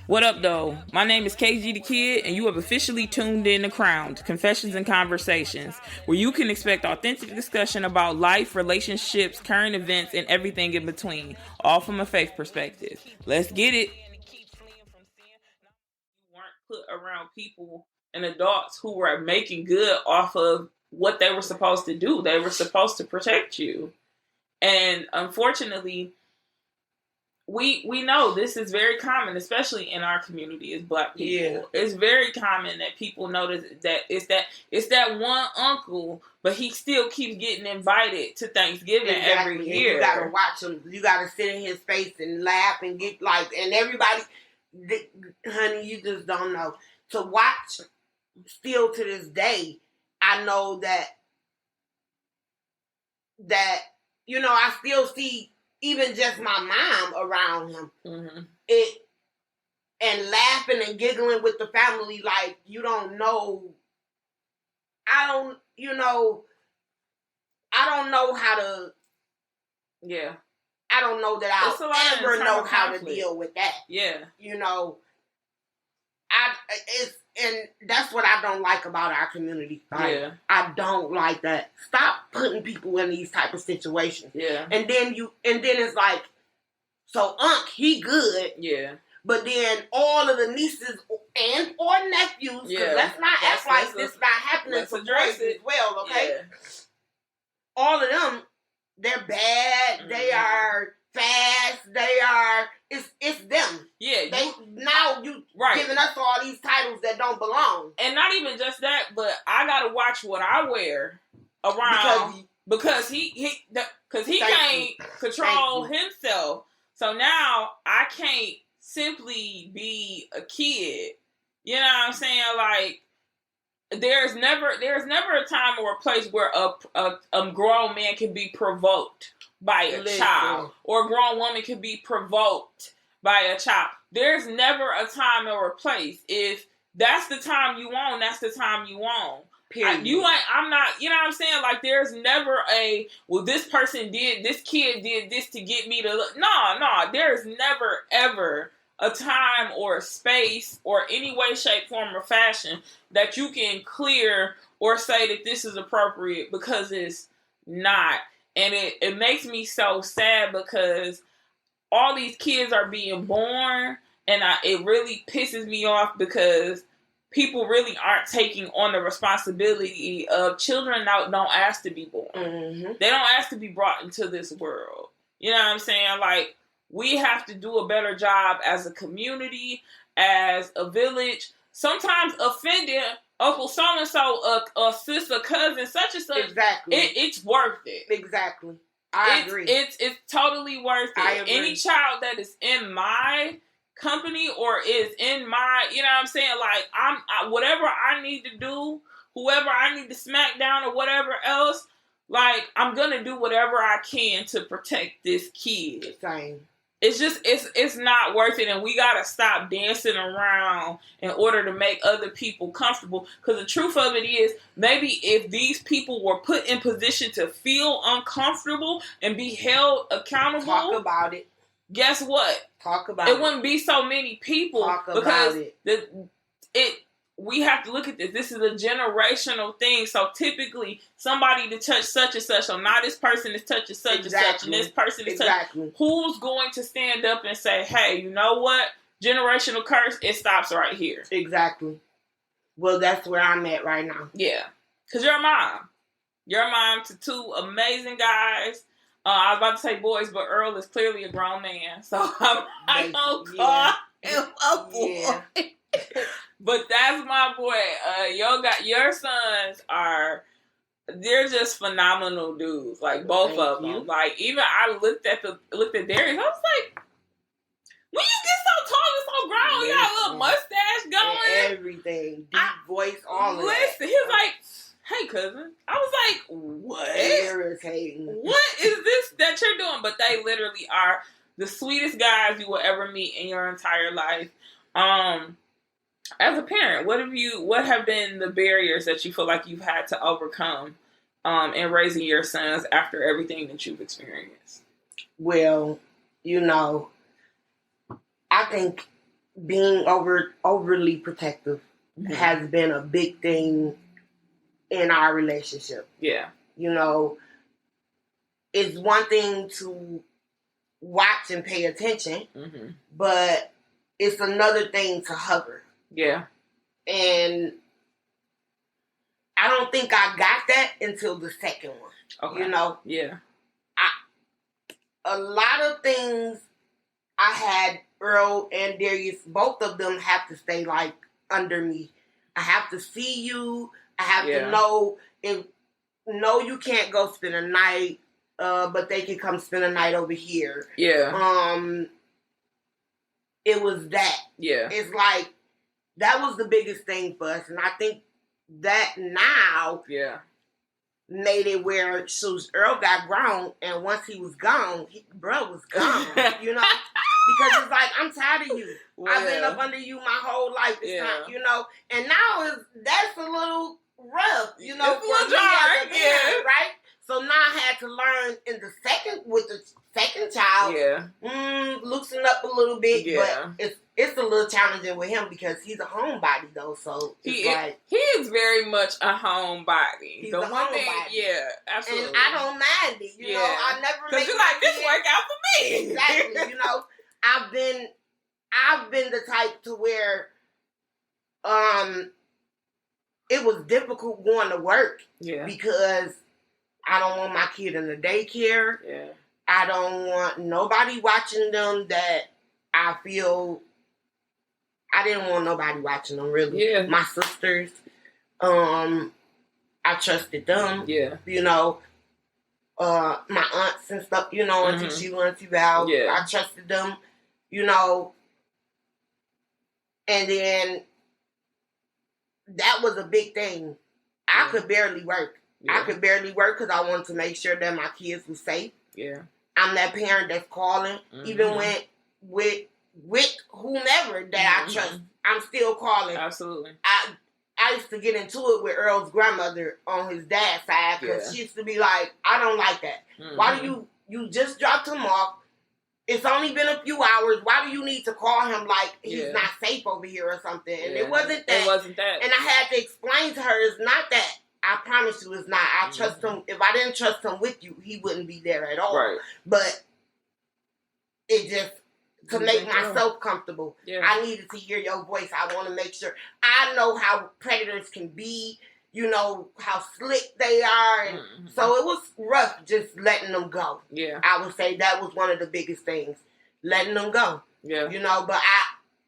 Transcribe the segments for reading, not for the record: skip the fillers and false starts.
What up, though? My name is KG the Kid, and you have officially tuned in to Crowned Confessions and Conversations, where you can expect authentic discussion about life, relationships, current events, and everything in between, all from a faith perspective. Let's get it. You weren't put around people and adults who were making good off of what they were supposed to do. They were supposed to protect you. And unfortunately, we know this is very common, especially in our community as Black people. Yeah. It's very common that people notice that it's that one uncle, but he still keeps getting invited to Thanksgiving every year. You gotta watch him. You gotta sit in his face and laugh and get and everybody, honey, you just don't know. To watch, still to this day, I know that I still see. Even just my mom around him, and laughing and giggling with the family like you don't know. I don't know how to. Yeah. I don't know that I'll ever know how to deal with that. Yeah. And that's what I don't like about our community. Yeah. I don't like that. Stop putting people in these type of situations. Yeah. And then it's like, so Unc, he good. Yeah. But then all of the nieces or nephews, because let's not act like this not happening to boys as well, okay? Yeah. All of them, they're bad. Mm-hmm. They are fast. They are. It's them. Yeah. Now you giving us all these titles that don't belong. And not even just that, but I gotta watch what I wear around because he can't control himself. So now I can't simply be a kid. You know what I'm saying? Like there's never a time or a place where a grown man can be provoked by a child, or a grown woman can be provoked by a child. There's never a time or a place. If that's the time you want, that's the time you want. Period. I'm not, you know what I'm saying? Like, there's never this kid did this to get me to look. No, there's never, ever a time or a space or any way, shape, form, or fashion that you can clear or say that this is appropriate, because it's not. And it makes me so sad because all these kids are being born, and it really pisses me off because people really aren't taking on the responsibility of children don't ask to be born. Mm-hmm. They don't ask to be brought into this world. You know what I'm saying? Like, we have to do a better job as a community, as a village. Sometimes offending Uncle so-and-so, a sister, cousin, such and such. Exactly. It's worth it. Exactly. I agree. It's totally worth it. I agree. Any child that is in my company or is in my, you know what I'm saying? Like, whatever I need to do, whoever I need to smack down or whatever else, like, I'm going to do whatever I can to protect this kid. Same. It's just, it's not worth it, and we gotta stop dancing around in order to make other people comfortable, because the truth of it is, maybe if these people were put in position to feel uncomfortable and be held accountable... Talk about it. Guess what? Talk about it. It wouldn't be so many people. Talk about it. We have to look at this. This is a generational thing. So typically, somebody to touch such and such, so now this person is touching such and such, and this person is touching. Who's going to stand up and say, hey, you know what? Generational curse, it stops right here. Exactly. Well, that's where I'm at right now. Yeah. Because you're a mom. You're a mom to two amazing guys. I was about to say boys, but Earl is clearly a grown man. So I'm going to call him a boy. Yeah. But that's my boy. Your sons they're just phenomenal dudes. Like, both of them. Like, even I looked at Darius. I was like, when you get so tall and so grown, you got a little mustache going, and everything, deep voice, all of that. Listen, he was like, hey, cousin. I was like, what? Irritating. What is this that you're doing? But they literally are the sweetest guys you will ever meet in your entire life. As a parent, what have been the barriers that you feel like you've had to overcome in raising your sons after everything that you've experienced? Well, I think being overly protective has been a big thing in our relationship. Yeah. You know, it's one thing to watch and pay attention, but it's another thing to hover. Yeah. And I don't think I got that until the second one. Okay. You know? Yeah. A lot of things I had Earl and Darius, both of them have to stay like under me. I have to see you. I have to know you can't go spend a night, but they can come spend a night over here. Yeah. It was that. Yeah. It's like that was the biggest thing for us, and I think that now made it where Earl got grown, and once he was gone, bro was gone. You know, because it's like I'm tired of you. Well, I've been up under you my whole life. It's time, you know, and now that's a little rough. You know, it's for me as a parent, right? So now I had to learn with the second child, loosen up a little bit, but it's a little challenging with him because he's a homebody though. So he is very much a homebody. He's a homebody. Yeah, absolutely. And I don't mind it. You know, I never because you're like, this work out for me. Exactly. You know, I've been the type to where it was difficult going to work because I don't want my kid in the daycare. Yeah. I don't want nobody watching them that I feel I didn't want nobody watching them really. Yeah. My sisters, I trusted them. Yeah. You know, my aunts and stuff, you know, until she went to Val. Yeah. I trusted them, you know. And then that was a big thing. I could barely work. Yeah. I could barely work because I wanted to make sure that my kids were safe. Yeah. I'm that parent that's calling, even with whomever that I trust. I'm still calling. Absolutely. I used to get into it with Earl's grandmother on his dad's side because she used to be like, I don't like that. Why do you just dropped him off? It's only been a few hours. Why do you need to call him like he's not safe over here or something? And it wasn't that. It wasn't that. And I had to explain to her, it's not that. I promise you it's not. I trust him. If I didn't trust him with you, he wouldn't be there at all. Right. But it just, to make myself comfortable, I needed to hear your voice. I want to make sure. I know how predators can be. You know, how slick they are. And so it was rough just letting them go. Yeah. I would say that was one of the biggest things. Letting them go. Yeah. You know, but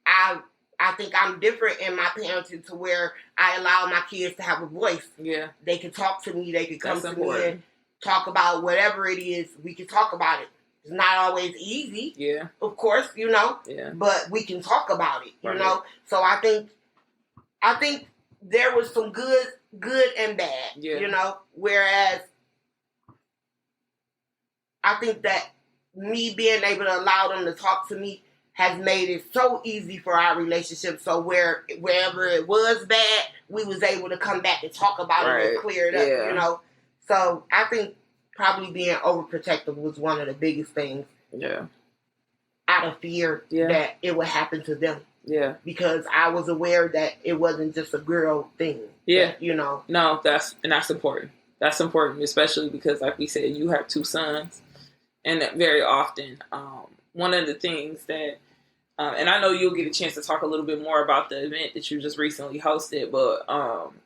I think I'm different in my parenting to where I allow my kids to have a voice. Yeah. They can talk to me. They can come to me and talk about whatever it is. We can talk about it. It's not always easy. Yeah. Of course, you know. Yeah. But we can talk about it, you know. So I think there was some good and bad, you know. Whereas I think that me being able to allow them to talk to me has made it so easy for our relationship. So wherever it was bad, we was able to come back and talk about it and clear it up, you know. So I think probably being overprotective was one of the biggest things. Yeah. Out of fear that it would happen to them. Yeah. Because I was aware that it wasn't just a girl thing. Yeah. That, you know. No, that's important. That's important, especially because, like we said, you have 2 sons. And that very often, one of the things that, and I know you'll get a chance to talk a little bit more about the event that you just recently hosted, but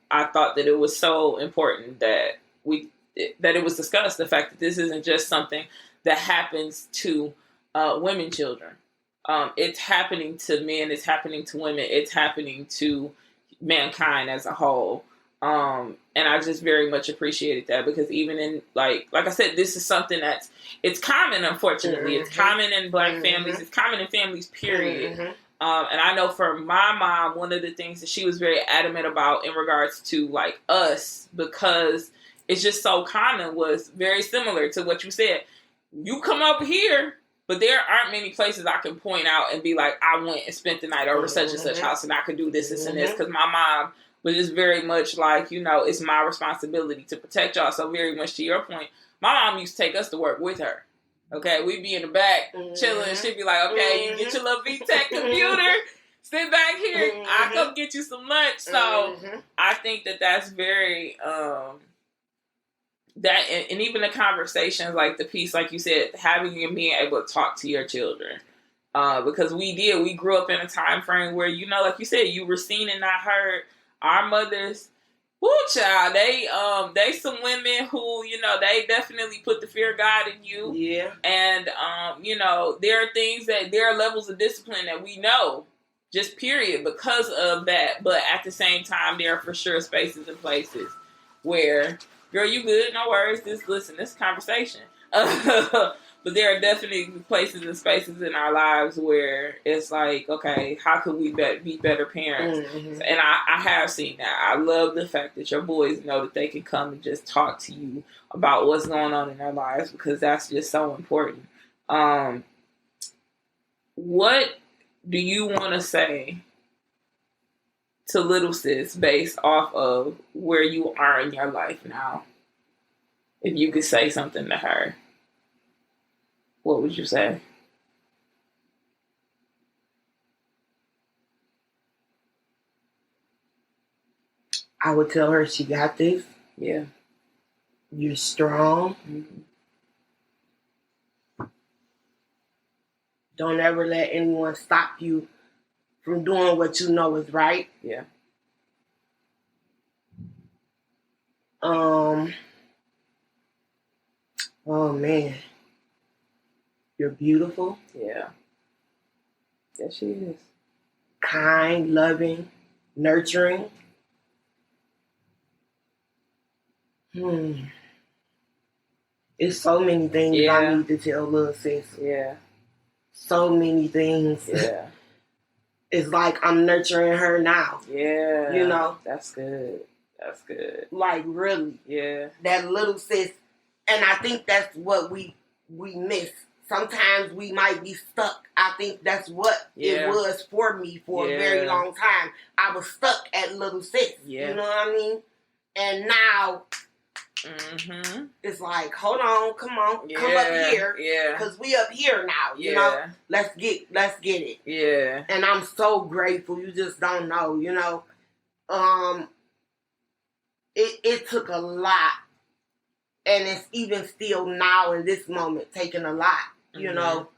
I thought that it was so important that it was discussed, the fact that this isn't just something that happens to women children. It's happening to men, it's happening to women, it's happening to mankind as a whole. And I just very much appreciated that because even in, like I said, this is something it's common, unfortunately. It's common in Black families. It's common in families, period. And I know for my mom, one of the things that she was very adamant about in regards to, like, us, because it's just so common, was very similar to what you said. You come up here, but there aren't many places I can point out and be like, I went and spent the night over such and such house and I could do this and this. Because my mom was just very much like, you know, it's my responsibility to protect y'all. So very much to your point, my mom used to take us to work with her. Okay, we'd be in the back chilling and she'd be like, okay, you get your little VTech computer sit back here. I'll come get you some lunch. So I think that's very, that, and even the conversations, like the piece, like you said, having and being able to talk to your children. Because we grew up in a time frame where, like you said, you were seen and not heard. Our mothers, child, they some women who, they definitely put the fear of God in you. Yeah. And, there are levels of discipline that we know, just period, because of that. But at the same time, there are for sure spaces and places where, girl, you good, no worries, this conversation. But there are definitely places and spaces in our lives where it's like, okay, how could we be better parents? And I have seen that. I love the fact that your boys know that they can come and just talk to you about what's going on in their lives, because that's just so important. What do you want to say to little sis based off of where you are in your life now? If you could say something to her, what would you say? I would tell her she got this. Yeah. You're strong. Don't ever let anyone stop you from doing what you know is right. Yeah. Oh man. You're beautiful. Yeah. Yes, she is. Kind, loving, nurturing. It's so many things I need to tell little sis. Yeah. So many things. Yeah. It's like I'm nurturing her now. Yeah. That's good. That's good. Like, really. Yeah. That little sis. And I think that's what we miss. Sometimes we might be stuck. I think that's what it was for me for a very long time. I was stuck at little sis. Yeah. You know what I mean? And now it's like, hold on, come on, come up here. Yeah. Because we up here now, you know? Let's get it. Yeah. And I'm so grateful. You just don't know, you know? It took a lot. And it's even still now in this moment taking a lot, you know.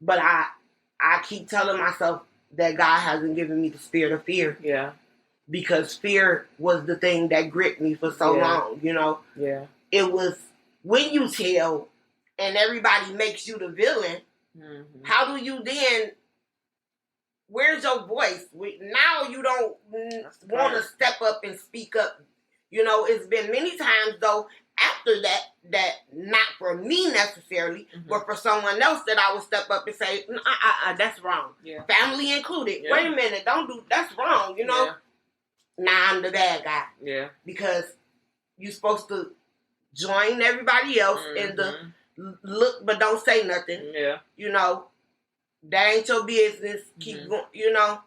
But I keep telling myself that God hasn't given me the spirit of fear. Yeah. Because fear was the thing that gripped me for so long, you know. Yeah. It was when you tell and everybody makes you the villain, how do you then, where's your voice? Now you don't want to step up and speak up. You know, it's been many times, though, after that not for me necessarily, but for someone else that I would step up and say, that's wrong. Yeah. Family included. Yeah. Wait a minute, that's wrong, you know? Yeah. Now I'm the bad guy. Yeah. Because you're supposed to join everybody else in the look but don't say nothing. Yeah. You know, that ain't your business. Keep going, you know?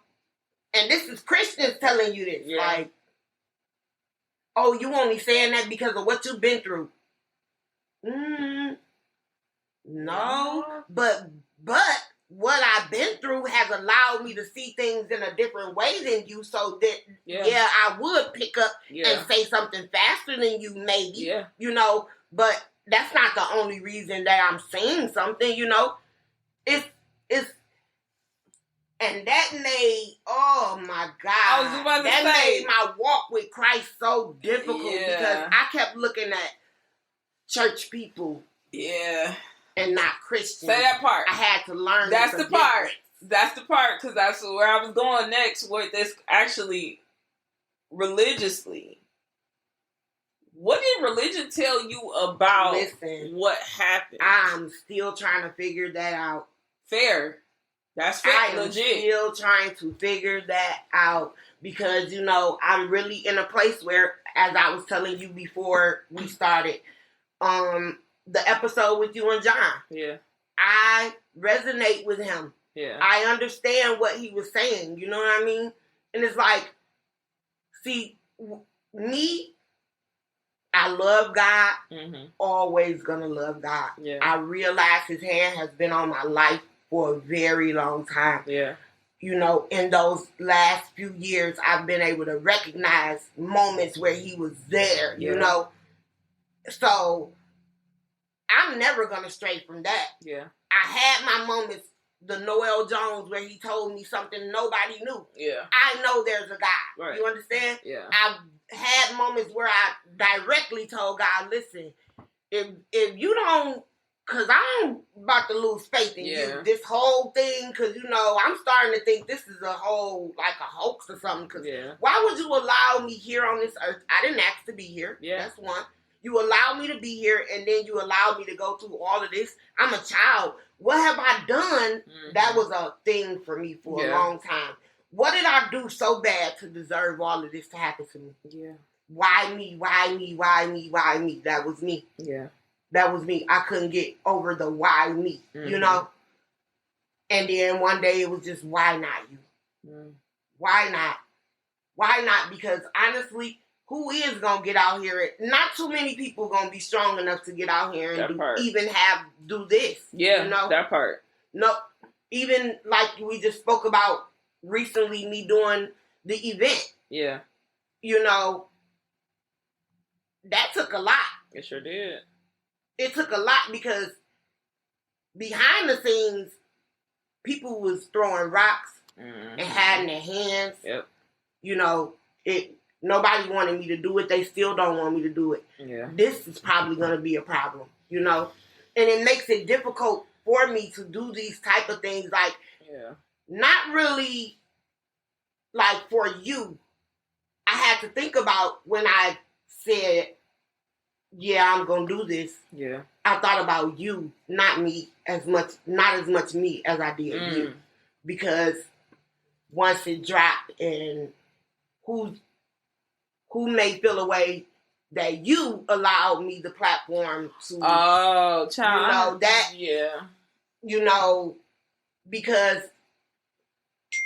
And this is Christians telling you this. Yeah. Like, oh, you only saying that because of what you've been through. No. But what I've been through has allowed me to see things in a different way than you, so that, I would pick up and say something faster than you, maybe. Yeah. You know, but that's not the only reason that I'm saying something, you know. It's and that made, oh my God, made my walk with Christ so difficult because I kept looking at church people. Yeah. And not Christians. Say that part. I had to learn. That's the part. That's the part, because that's where I was going next with this actually religiously. What did religion tell you about what happened? I'm still trying to figure that out. Fair. That's fair. I am still trying to figure that out because, you know, I'm really in a place where, as I was telling you before we started, the episode with you and John. Yeah. I resonate with him. Yeah. I understand what he was saying. You know what I mean? And it's like, see, me, I love God. Always gonna love God. Yeah. I realize his hand has been on my life for a very long time. Yeah. you know, in those last few years, I've been able to recognize moments where he was there, you know. So I'm never going to stray from that. Yeah. I had my moments, the Noel Jones, where he told me something nobody knew. Yeah. I know there's a God. Right. You understand? Yeah. I've had moments where I directly told God, listen, if you don't, because I'm about to lose faith in you, this whole thing, because, you know, I'm starting to think this is a whole, like a hoax or something, because why would you allow me here on this earth? I didn't ask to be here. Yeah. That's one. You allowed me to be here, and then you allowed me to go through all of this. I'm a child. What have I done? Mm-hmm. That was a thing for me for a long time. What did I do so bad to deserve all of this to happen to me? Yeah. Why me? Why me? Why me? Why me? That was me. Yeah. That was me. I couldn't get over the why me, you know? And then one day it was just, why not you? Mm. Why not? Why not? Because honestly, who is going to get out here? Not too many people going to be strong enough to get out here and do this. Yeah, you know? That part. No, even like we just spoke about recently, me doing the event. Yeah. You know, that took a lot. It sure did. It took a lot because behind the scenes, people was throwing rocks and hiding their hands. Yep. You know, nobody wanted me to do it. They still don't want me to do it. Yeah. This is probably going to be a problem, you know? And it makes it difficult for me to do these type of things. Like, not really, like, for you. I had to think about when I said, yeah, I'm going to do this. Yeah. I thought about you, not me not as much me as I did you. Because once it dropped, and who may feel a way that you allowed me the platform to, child. You know, that, you know, because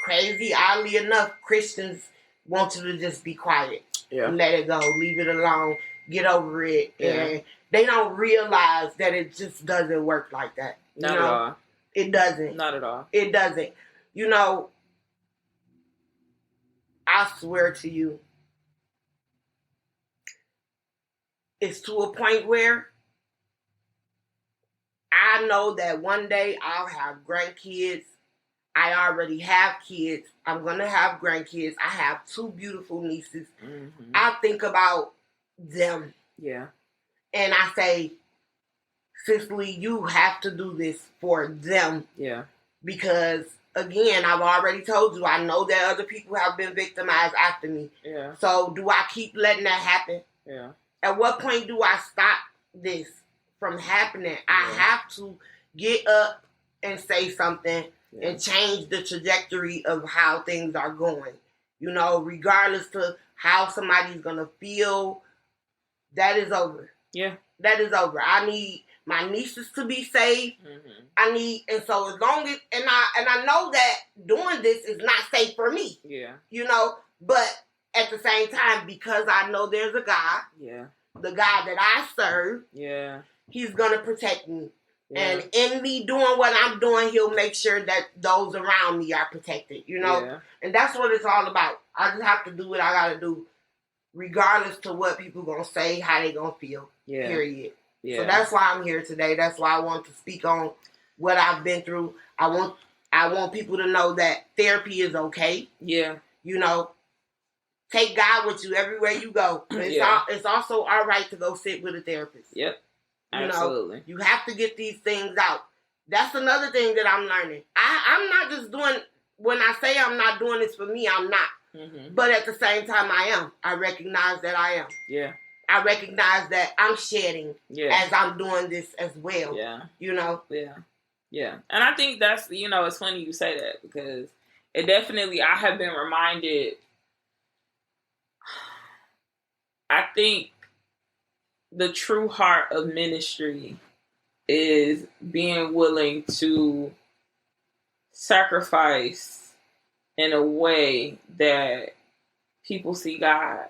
oddly enough, Christians want you to just be quiet. Yeah. Let it go. Leave it alone. Get over it. Yeah. And they don't realize that it just doesn't work like that. Not at all. It doesn't. Not at all. It doesn't. You know, I swear to you, it's to a point where I know that one day I'll have grandkids. I already have kids. I'm going to have grandkids. I have 2 beautiful nieces. Mm-hmm. I think about them. Yeah. And I say, Sysylai, you have to do this for them. Yeah. Because, again, I've already told you, I know that other people have been victimized after me. Yeah. So do I keep letting that happen? Yeah. At what point do I stop this from happening? Yeah. I have to get up and say something and change the trajectory of how things are going. You know, regardless to how somebody's going to feel, that is over. Yeah. That is over. I need my nieces to be safe. Mm-hmm. And so as long as, and I know that doing this is not safe for me. Yeah. You know, but at the same time, because I know there's a God. Yeah. The God that I serve. Yeah. He's going to protect me. Yeah. And in me doing what I'm doing, he'll make sure that those around me are protected, you know? Yeah. And that's what it's all about. I just have to do what I got to do, regardless to what people going to say, how they going to feel, period. Yeah. So that's why I'm here today. That's why I want to speak on what I've been through. I want people to know that therapy is okay. Yeah. You know, take God with you everywhere you go. It's also all right to go sit with a therapist. Yep. Absolutely. You know, you have to get these things out. That's another thing that I'm learning. I'm not just doing, when I say I'm not doing this for me, I'm not. Mm-hmm. But at the same time, I am. I recognize that I am. Yeah. I recognize that I'm shedding as I'm doing this as well. Yeah. You know? Yeah. Yeah. And I think that's, you know, it's funny you say that, because it definitely, I have been reminded, I think, the true heart of ministry is being willing to sacrifice in a way that people see God.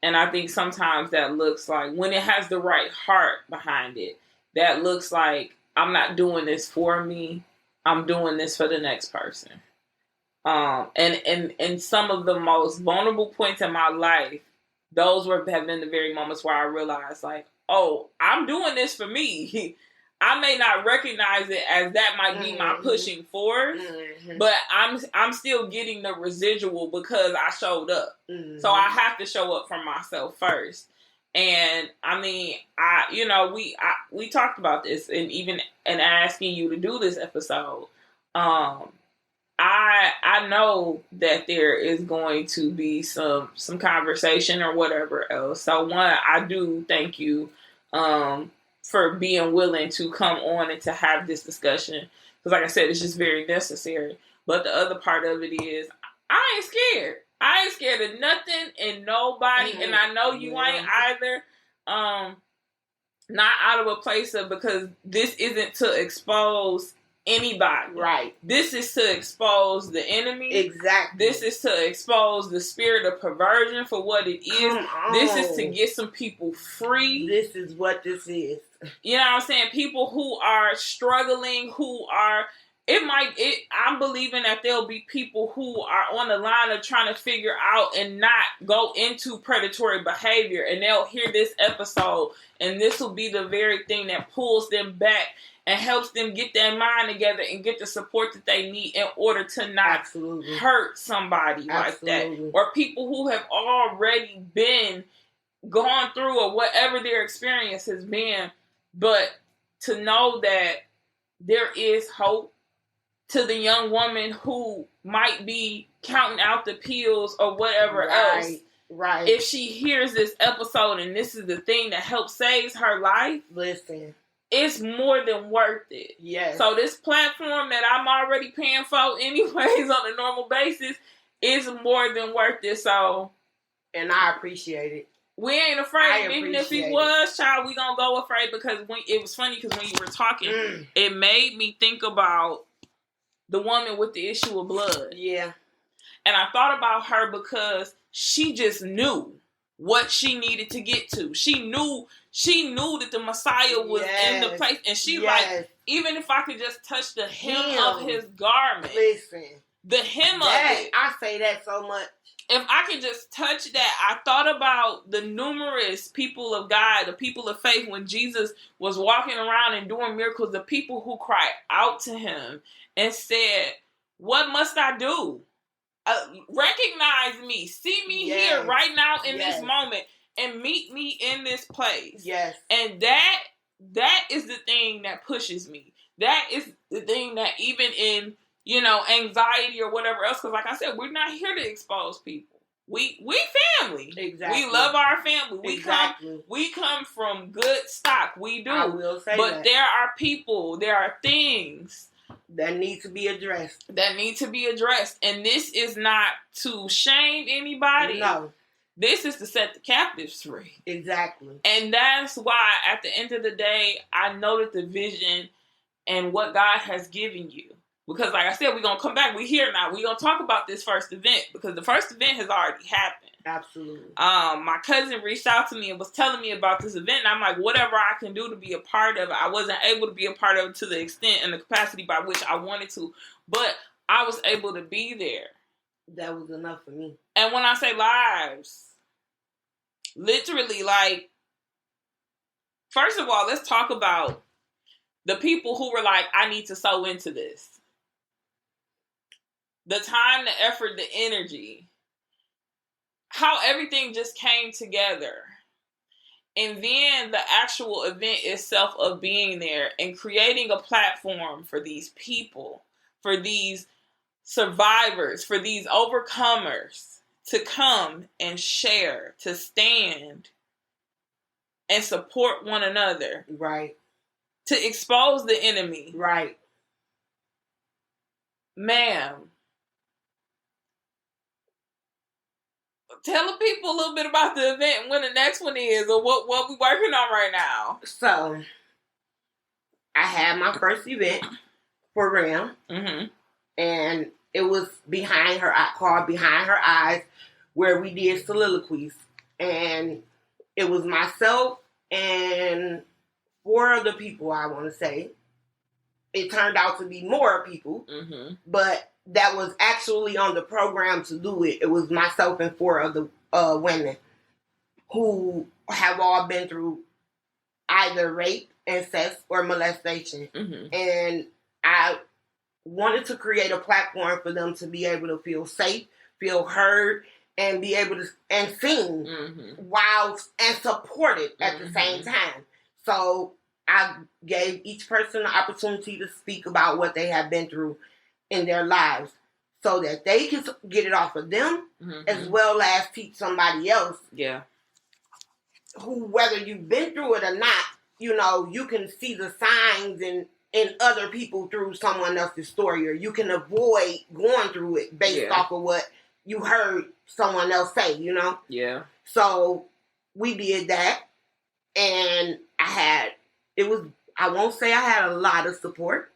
And I think sometimes that looks like, when it has the right heart behind it, that looks like, I'm not doing this for me, I'm doing this for the next person. And some of the most vulnerable points in my life, those have been the very moments where I realized, like, oh, I'm doing this for me. I may not recognize it as that might be my pushing force, but I'm still getting the residual because I showed up. So I have to show up for myself first. And I mean, we talked about this, and even in asking you to do this episode, I know that there is going to be some conversation or whatever else. So one, I do thank you for being willing to come on and to have this discussion. Because like I said, it's just very necessary. But the other part of it is, I ain't scared. I ain't scared of nothing and nobody. And I know you ain't either. Not out of a place of, because this isn't to expose anybody. Right. This is to expose the enemy. Exactly. This is to expose the spirit of perversion for what it is. This is to get some people free. This is what this is. You know what I'm saying? People who are struggling, who are... I'm believing that there'll be people who are on the line of trying to figure out and not go into predatory behavior, and they'll hear this episode, and this will be the very thing that pulls them back and helps them get their mind together and get the support that they need in order to not hurt somebody like that. Or people who have already gone through or whatever their experience has been, but to know that there is hope to the young woman who might be counting out the pills or whatever else. Right. If she hears this episode and this is the thing that helps save her life, listen, it's more than worth it. Yes. So this platform that I'm already paying for anyways on a normal basis is more than worth it. So, and I appreciate it. We ain't afraid. Even if he was, child, we gonna go afraid, because it was funny because when you were talking, it made me think about the woman with the issue of blood. Yeah. And I thought about her because she just knew what she needed to get to. She knew that the Messiah was in the place. And she like, even if I could just touch the hem of his garment. Listen. The hem of it. I say that so much. If I could just touch that, I thought about the numerous people of God, the people of faith, when Jesus was walking around and doing miracles, the people who cried out to him and said, "What must I do? Recognize me. See me here right now in this moment and meet me in this place." Yes. And that is the thing that pushes me. That is the thing that even in, anxiety or whatever else, because like I said, we're not here to expose people. We family. Exactly. We love our family. Exactly. We come from good stock. We do. I will say but there are people, there are things that need to be addressed. And this is not to shame anybody. No. This is to set the captives free. Exactly. And that's why at the end of the day, I know that the vision and what God has given you. Because like I said, we're going to come back. We're here now. We're going to talk about this first event, because the first event has already happened. Absolutely. My cousin reached out to me and was telling me about this event. And I'm like, whatever I can do to be a part of it. I wasn't able to be a part of it to the extent and the capacity by which I wanted to. But I was able to be there. That was enough for me. And when I say lives, literally, like, first of all, let's talk about the people who were like, I need to sow into this. The time, the effort, the energy. How everything just came together. And then the actual event itself of being there and creating a platform for these people, for these survivors, for these overcomers to come and share, to stand and support one another. Right. To expose the enemy. Right. Ma'am. Tell the people a little bit about the event and when the next one is, or what we're working on right now. So, I had my first event program, and it was called Behind Her Eyes, where we did soliloquies, and it was myself and 4 other people, I want to say. It turned out to be more people, but that was actually on the program to do it. It was myself and 4 of the women who have all been through either rape, incest, or molestation. Mm-hmm. And I wanted to create a platform for them to be able to feel safe, feel heard, and be able to and sing while and supported at the same time. So I gave each person the opportunity to speak about what they have been through in their lives so that they can get it off of them as well as teach somebody else. Yeah. Who, whether you've been through it or not, you can see the signs in other people through someone else's story, or you can avoid going through it based off of what you heard someone else say, Yeah. So we did that, and I won't say I had a lot of support,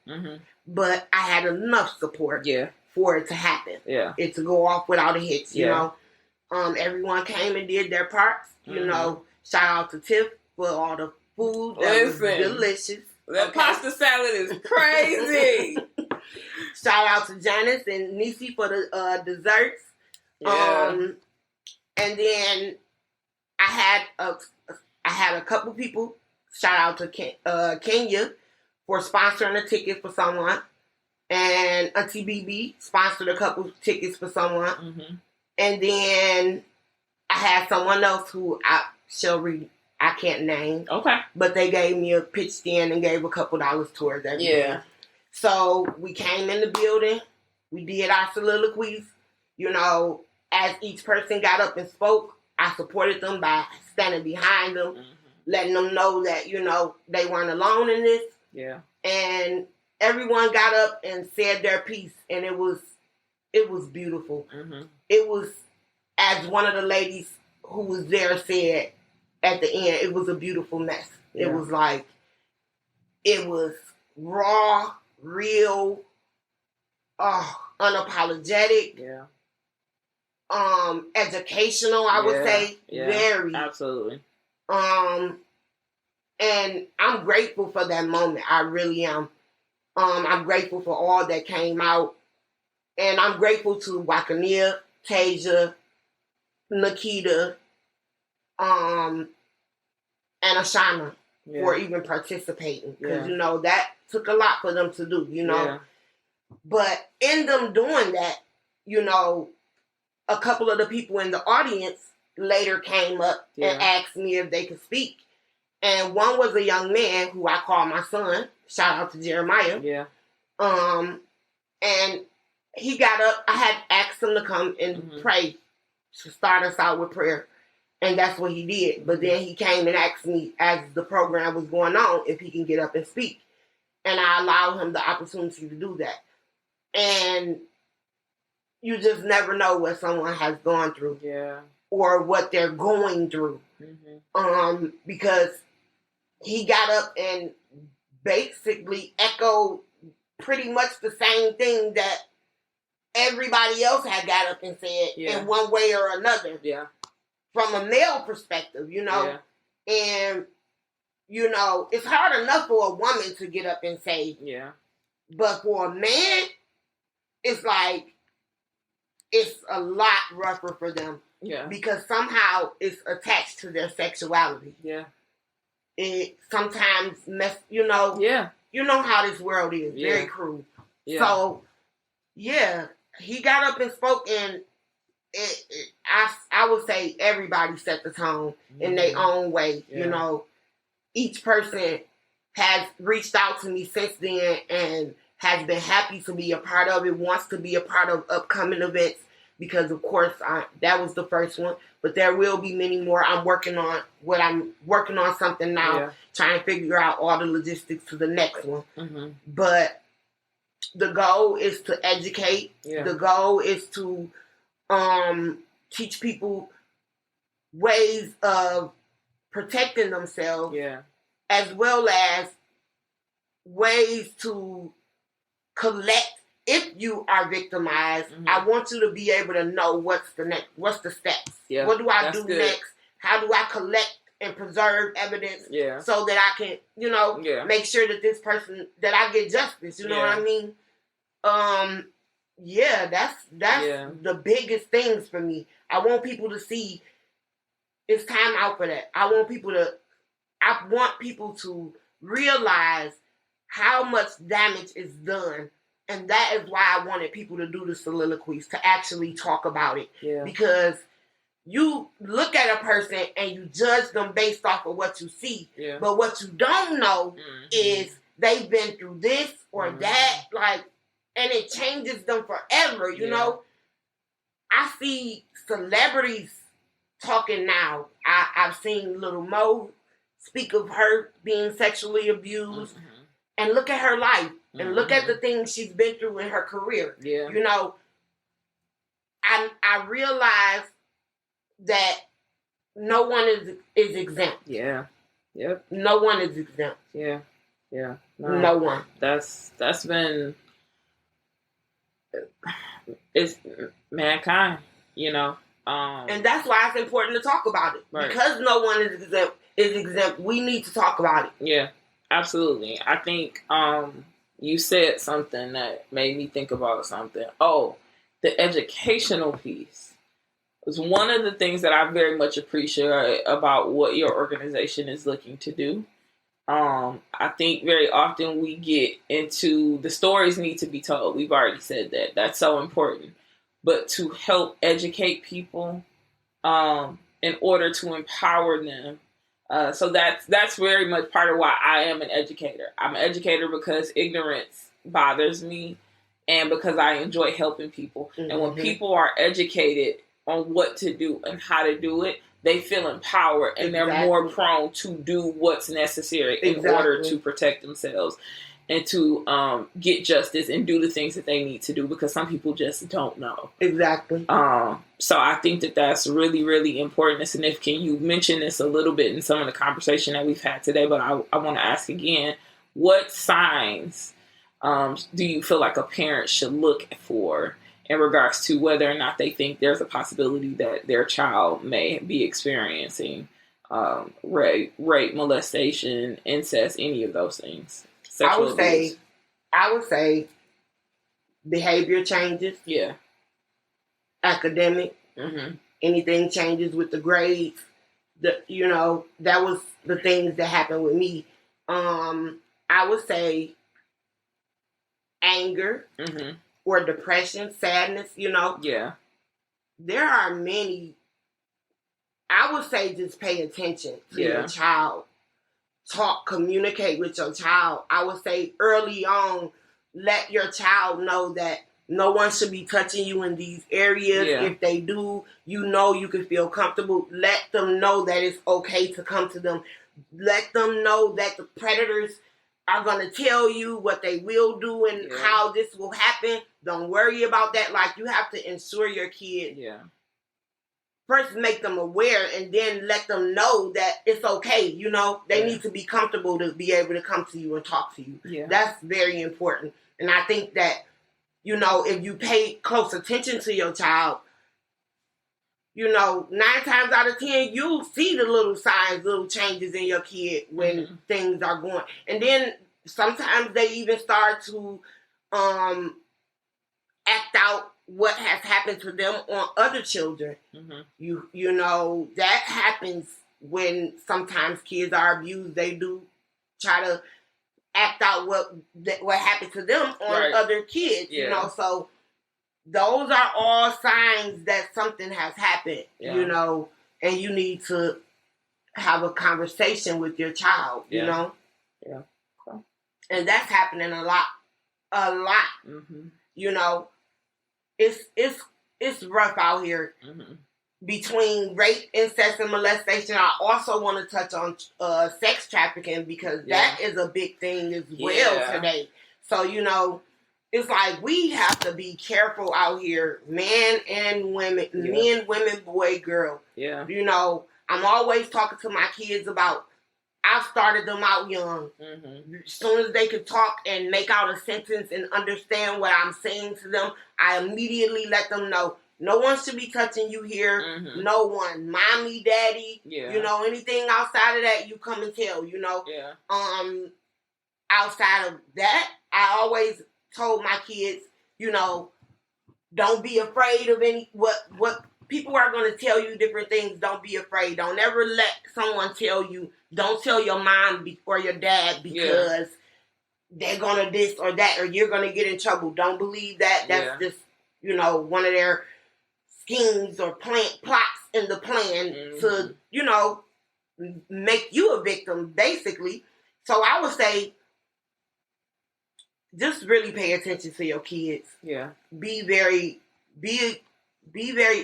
but I had enough support for it to happen. Yeah. It to go off without a hitch, you know. Everyone came and did their parts, Shout out to Tiff for all the food. That was delicious. That pasta salad is crazy. Shout out to Janice and Nisi for the desserts. Yeah. And then I had a couple people. Shout out to Kenya for sponsoring a ticket for someone, and Auntie BB sponsored a couple tickets for someone. And then I had someone else who I can't name. Okay. But they gave me a pitch in and gave a couple dollars towards everything. Yeah. So we came in the building. We did our soliloquies. As each person got up and spoke, I supported them by standing behind them, letting them know that, they weren't alone in this. Yeah. And everyone got up and said their piece, and it was beautiful. It was, as one of the ladies who was there said at the end, it was a beautiful mess. Yeah. It was like, it was raw, real, unapologetic. Yeah. Educational, I would say. Yeah. Very. Absolutely. And I'm grateful for that moment. I really am. I'm grateful for all that came out. And I'm grateful to Wakania, Tasia, Nikita, and Ashana for even participating. Because, that took a lot for them to do, Yeah. But in them doing that, a couple of the people in the audience later came up and asked me if they could speak. And one was a young man who I call my son. Shout out to Jeremiah. Yeah. And he got up. I had asked him to come and pray, to start us out with prayer. And that's what he did. But then he came and asked me, as the program was going on, if he can get up and speak. And I allowed him the opportunity to do that. And you just never know what someone has gone through. Yeah. Or what they're going through. Because he got up and basically echoed pretty much the same thing that everybody else had got up and said in one way or another. Yeah. From a male perspective, Yeah. And, it's hard enough for a woman to get up and say. Yeah. But for a man, it's like, it's a lot rougher for them. Yeah. Because somehow it's attached to their sexuality. Yeah. It sometimes Yeah. You know how this world is. Yeah. Very cruel. Yeah. So, he got up and spoke, and I would say everybody set the tone in their own way. Yeah. Each person has reached out to me since then and has been happy to be a part of it, wants to be a part of upcoming events, because of course that was the first one, but there will be many more. I'm working on something now, trying to figure out all the logistics to the next one. But the goal is to educate. Yeah. The goal is to teach people ways of protecting themselves, as well as ways to collect. If you are victimized, I want you to be able to know what's the steps. Yeah, what do I do next? How do I collect and preserve evidence so that I can, make sure that this person, that I get justice, you know what I mean? Yeah, that's the biggest things for me. I want people to see it's time out for that. I want people to realize how much damage is done. And that is why I wanted people to do the soliloquies, to actually talk about it. Yeah. Because you look at a person and you judge them based off of what you see. Yeah. But what you don't know is they've been through this or that, like, and it changes them forever, you know? I see celebrities talking now. I've seen Little Mo speak of her being sexually abused. And look at her life. And look at the things she's been through in her career. Yeah. You know, I realize that no one is exempt. Yeah. Yep. No one is exempt. Yeah. Yeah. No one. That's been, it's mankind, you know. And that's why it's important to talk about it. Right. Because no one is exempt, we need to talk about it. Yeah. Absolutely. I think you said something that made me think about something. Oh, the educational piece was one of the things that I very much appreciate about what your organization is looking to do. I think very often we get into the stories need to be told. We've already said that. That's so important. But to help educate people in order to empower them. So that's very much part of why I am an educator. I'm an educator because ignorance bothers me and because I enjoy helping people. Mm-hmm. And when people are educated on what to do and how to do it, they feel empowered and they're more prone to do what's necessary in order to protect themselves and to get justice and do the things that they need to do, because some people just don't know. Exactly. So I think that that's really, really important and significant. You mentioned this a little bit in some of the conversation that we've had today, but I want to ask again, what signs do you feel like a parent should look for in regards to whether or not they think there's a possibility that their child may be experiencing rape, molestation, incest, any of those things? I would say behavior changes. Yeah. Academic. Mm-hmm. Anything changes with the grades. That was the things that happened with me. I would say anger or depression, sadness, Yeah. There are many. I would say just pay attention to your child. Communicate with your child. I would say early on, let your child know that no one should be touching you in these areas. Yeah. If they do, you can feel comfortable. Let them know that it's okay to come to them. Let them know that the predators are going to tell you what they will do and how this will happen. Don't worry about that. Like, you have to ensure your kid. Yeah. First, make them aware and then let them know that it's okay. They need to be comfortable to be able to come to you and talk to you. Yeah. That's very important. And I think that, if you pay close attention to your child, 9 times out of 10, you'll see the little signs, little changes in your kid when things are going. And then sometimes they even start to act out what has happened to them on other children. Mm-hmm. That happens when sometimes kids are abused. They do try to act out what happened to them on other kids. Yeah. So those are all signs that something has happened. Yeah. And you need to have a conversation with your child. Yeah. Okay. And that's happening a lot. Mm-hmm. It's rough out here. Mm-hmm. Between rape, incest, and molestation. I also want to touch on sex trafficking, because that is a big thing as well today. So, it's like we have to be careful out here, men and women, men, women, boy, girl. Yeah. I'm always talking to my kids about, I started them out young. Mm-hmm. As soon as they could talk and make out a sentence and understand what I'm saying to them, I immediately let them know, no one should be touching you here. Mm-hmm. No one. Mommy, daddy. Yeah. Anything outside of that, you come and tell, Yeah. Outside of that, I always told my kids, Don't be afraid of what people are going to tell you different things. Don't be afraid. Don't ever let someone tell you, don't tell your mom or your dad because they're going to this or that or you're going to get in trouble. Don't believe that. That's just, one of their schemes or plots in the plan to, make you a victim, basically. So I would say, just really pay attention to your kids. Yeah. Be very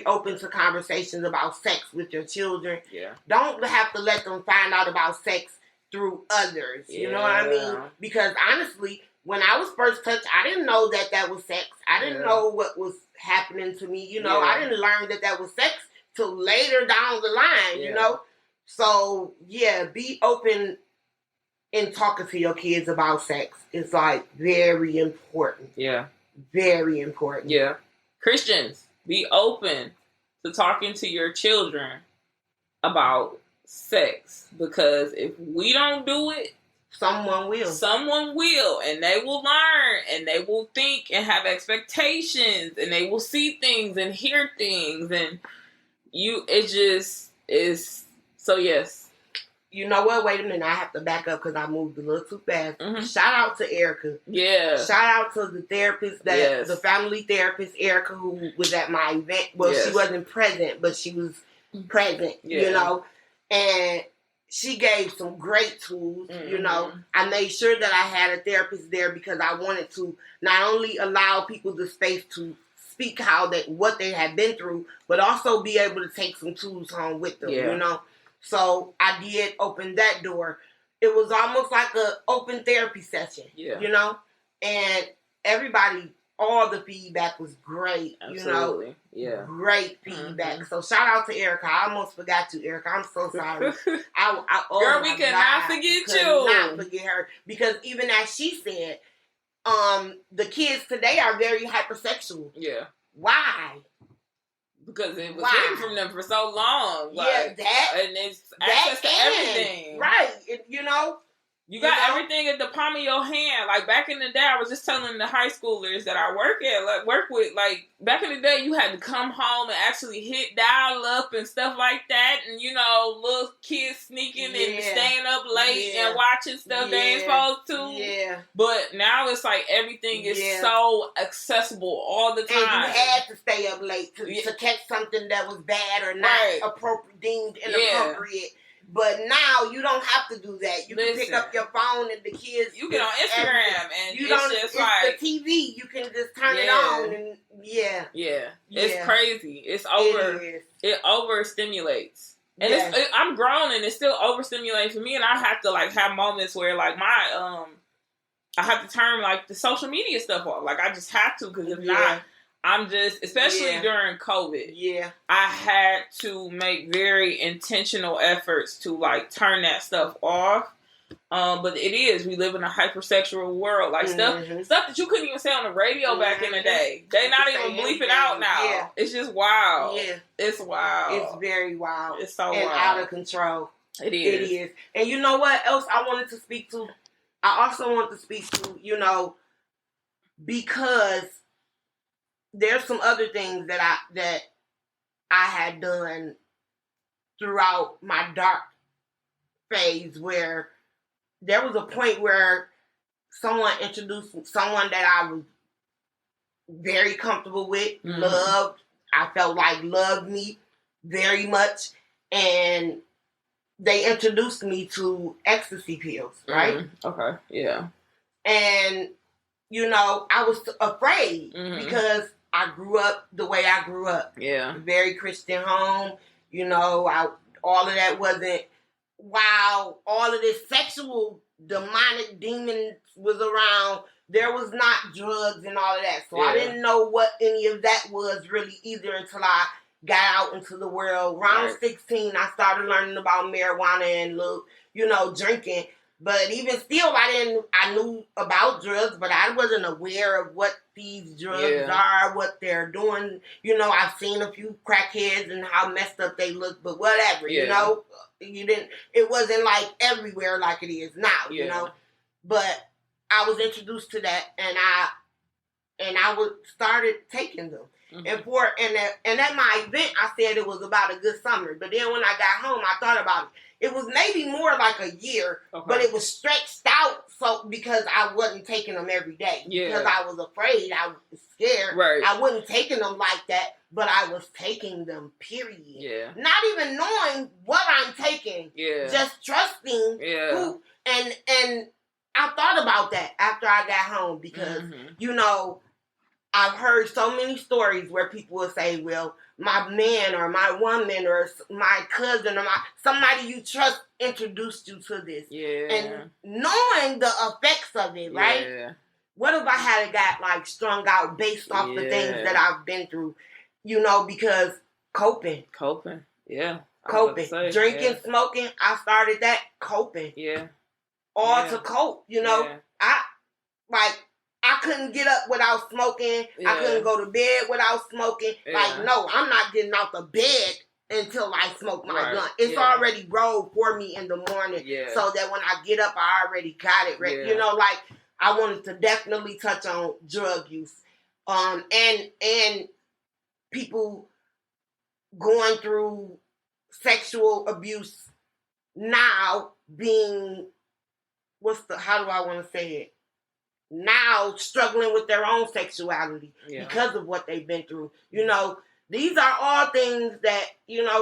open to conversations about sex with your children. Yeah. Don't have to let them find out about sex through others. Yeah. You know what I mean? Because honestly, when I was first touched, I didn't know that was sex. I didn't know what was happening to me. I didn't learn that was sex till later down the line, So, be open in talking to your kids about sex. It's like very important. Yeah. Very important. Yeah. Christians, be open to talking to your children about sex, because if we don't do it, someone will. Someone will, and they will learn, and they will think and have expectations, and they will see things and hear things, and it just is. So yes. You know what? Wait a minute. I have to back up because I moved a little too fast. Mm-hmm. Shout out to Erica. Yeah. Shout out to the therapist, the family therapist, Erica, who was at my event. Well, she wasn't present, but she was present, And she gave some great tools, I made sure that I had a therapist there because I wanted to not only allow people the space to speak what they had been through, but also be able to take some tools home with them, So I did open that door. It was almost like an open therapy session, and everybody, all the feedback was great, Absolutely. Yeah. Great feedback. Mm-hmm. So shout out to Erica. I almost forgot you, Erica. I'm so sorry. Girl, we cannot forget you. Not forget her, because even as she said, the kids today are very hypersexual. Yeah. Why? Because it was hidden from them for so long. And it's access to everything. Right. You got everything at the palm of your hand. Like, back in the day, I was just telling the high schoolers that I work with, back in the day, you had to come home and actually hit dial up and stuff like that. And, little kids sneaking and staying up late and watching stuff they ain't supposed to. Yeah. But now it's like everything is so accessible all the time. And you had to stay up late to catch something that was bad or not deemed inappropriate. But now you don't have to do that. You can pick up your phone and the kids. You get on Instagram and it's the TV. You can just turn it on and it's crazy. It's over. It overstimulates, and I'm grown and it still overstimulates for me. And I have to have moments where I have to turn the social media stuff off. I just have to, because if not, I'm just, especially during COVID, I had to make very intentional efforts to turn that stuff off. But we live in a hypersexual world. Stuff that you couldn't even say on the radio back in the day. They not even bleeping out now. Yeah. It's just wild. Yeah. It's wild. It's very wild. It's so and wild. Out of control. It is. It is. And you know what else I wanted to speak to? I also want to speak to, because there's some other things that I had done throughout my dark phase, where there was a point where someone introduced someone that I was very comfortable with, loved. I felt loved me very much, and they introduced me to ecstasy pills, right? Okay, yeah. And I was afraid because I grew up the way I grew up. Yeah. Very Christian home. All of that wasn't, while all of this sexual demonic demons was around, there was not drugs and all of that. So I didn't know what any of that was really either until I got out into the world. Around 16, I started learning about marijuana and, drinking. But even still, I knew about drugs, but I wasn't aware of what these drugs are, what they're doing. I've seen a few crackheads and how messed up they look, but whatever, it wasn't everywhere like it is now, But I was introduced to that, and I started taking them. Mm-hmm. And at my event, I said it was about a good summer. But then when I got home, I thought about it. It was maybe more like a year, but it was stretched out because I wasn't taking them every day. Yeah. Because I was afraid, I was scared. Right. I wasn't taking them like that, but I was taking them, period. Yeah. Not even knowing what I'm taking. Yeah. Just trusting who. And I thought about that after I got home because, I've heard so many stories where people will say, well, my man or my woman or my cousin or somebody you trust introduced you to this. Yeah. And knowing the effects of it, right? Yeah. What if I had got strung out based off the things that I've been through? Because coping. Yeah. Coping. Drinking, smoking, I started that coping. Yeah. All to cope, I couldn't get up without smoking. Yeah. I couldn't go to bed without smoking. Yeah. No, I'm not getting out the bed until I smoke my blunt. It's already rolled for me in the morning so that when I get up, I already got it ready. Yeah. I wanted to definitely touch on drug use. And people going through sexual abuse now being, how do I want to say it? Now struggling with their own sexuality because of what they've been through. These are all things that,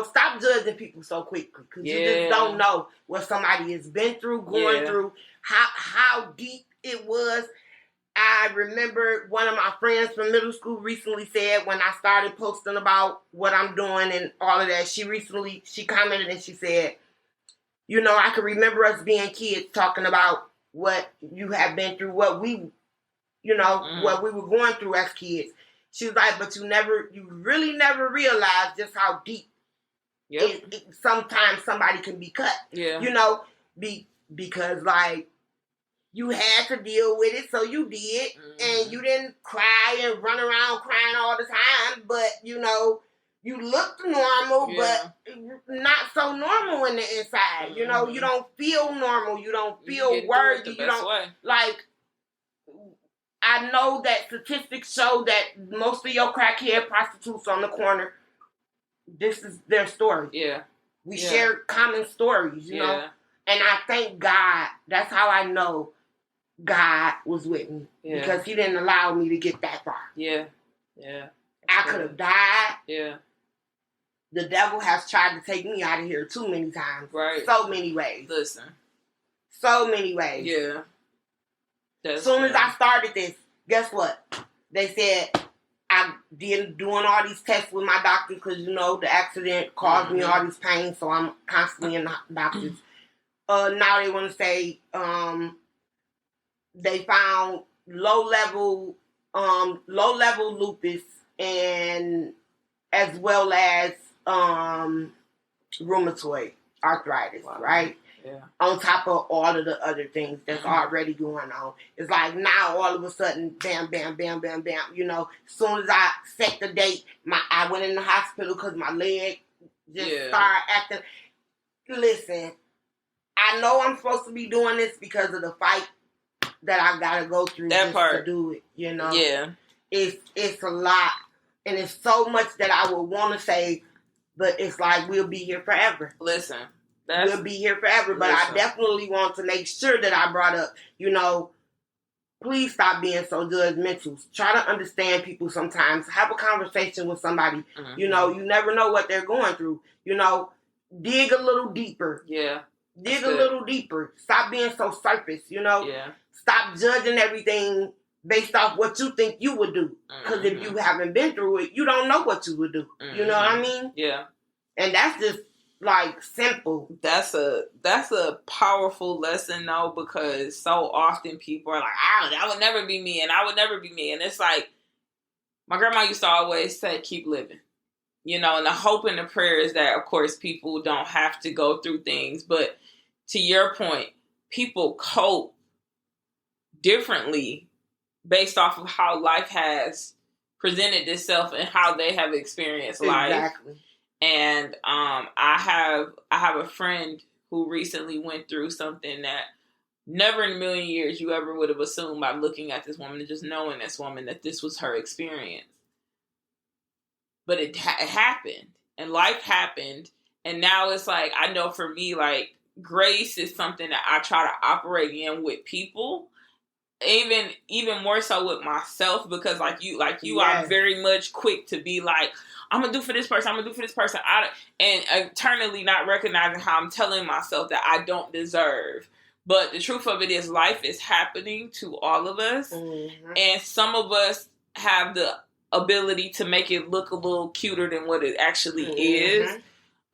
stop judging people so quickly because you just don't know what somebody has been through, going through, how deep it was. I remember one of my friends from middle school recently said when I started posting about what I'm doing and all of that, she commented and she said, I can remember us being kids talking about what you have been through, what we, what we were going through as kids. She was like, but you really never realized just how deep sometimes somebody can be cut. Yeah. Because you had to deal with it, so you did, and you didn't cry and run around crying all the time, but you looked normal, but not so normal in the inside. You don't feel normal. You don't feel worthy. You don't I know that statistics show that most of your crackhead prostitutes on the corner, this is their story. Yeah. We share common stories, you know? And I thank God. That's how I know God was with me. Yeah. Because he didn't allow me to get that far. Yeah. Yeah. I could have died. Yeah. The devil has tried to take me out of here too many times. Right. So many ways. Listen. So many ways. Yeah. As soon as I started this, guess what? They said I did doing all these tests with my doctor because, the accident caused me all these pains, so I'm constantly in the doctors. Now they want to say they found low-level lupus and as well as rheumatoid arthritis, right? Yeah. On top of all of the other things that's already going on. It's like now all of a sudden, bam, bam, bam, bam, bam. As soon as I set the date, I went in the hospital because my leg just started acting. Listen, I know I'm supposed to be doing this because of the fight that I gotta go through to do it. Yeah, it's a lot, and it's so much that I would want to say, but it's like we'll be here forever. Listen. We'll be here forever, but I definitely want to make sure that I brought up, please stop being so judgmental. Try to understand people sometimes. Have a conversation with somebody. Mm-hmm. You never know what they're going through. Dig a little deeper. Yeah. Dig a little deeper. Stop being so surface, Yeah. Stop judging everything based off what you think you would do. Because if you haven't been through it, you don't know what you would do. Mm-hmm. You know what I mean? Yeah. And that's just simple. That's a powerful lesson though, because so often people are like, that would never be me, and I would never be me. And it's like, my grandma used to always say, keep living. And the hope and the prayer is that, of course, people don't have to go through things. But to your point, people cope differently based off of how life has presented itself and how they have experienced life. Exactly. And I have a friend who recently went through something that never in a million years you ever would have assumed by looking at this woman and just knowing this woman that this was her experience. but it happened, and life happened, and now it's like, I know for me, like, grace is something that I try to operate in with people, even more so with myself, because like you are very much quick to be like, I'm gonna do for this person, and internally not recognizing how I'm telling myself that I don't deserve. But the truth of it is, life is happening to all of us, and some of us have the ability to make it look a little cuter than what it actually is.